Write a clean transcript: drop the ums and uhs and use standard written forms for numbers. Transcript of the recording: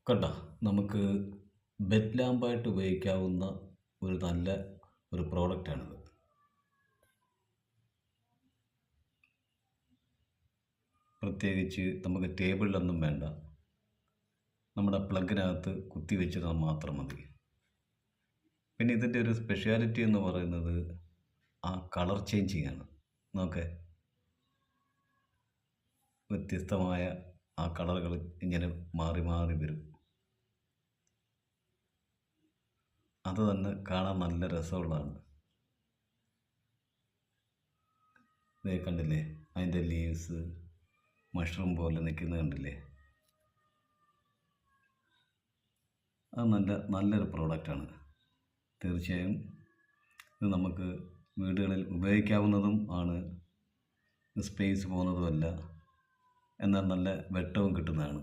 കണ്ടോ? നമുക്ക് ബെഡ് ലാമ്പായിട്ട് ഉപയോഗിക്കാവുന്ന ഒരു നല്ല ഒരു പ്രോഡക്റ്റാണിത്. പ്രത്യേകിച്ച് നമുക്ക് ടേബിളിലൊന്നും വേണ്ട. നമ്മുടെ പ്ലഗിനകത്ത് കുത്തി വെച്ചിരുന്നാൽ മാത്രം മതി. പിന്നെ ഇതിൻ്റെ ഒരു സ്പെഷ്യാലിറ്റി എന്ന് പറയുന്നത് ആ കളർ ചേഞ്ചിങ്ങാണ്. നോക്കേ, വ്യത്യസ്തമായ ആ കളറുകൾ ഇങ്ങനെ മാറി മാറി വരും. അത് തന്നെ കാണാൻ നല്ല രസമുള്ളതാണ്. ദേ കണ്ടില്ലേ, അതിൻ്റെ ലീവ്സ് മഷ്റൂം പോലെ നിൽക്കുന്നത് കണ്ടില്ലേ? അത് നല്ലൊരു പ്രോഡക്റ്റാണ്. തീർച്ചയായും ഇത് നമുക്ക് വീടുകളിൽ ഉപയോഗിക്കാവുന്നതും ആണ്. സ്പേസ് പോകുന്നതുമല്ല, എന്നാൽ നല്ല വെട്ടവും കിട്ടുന്നതാണ്.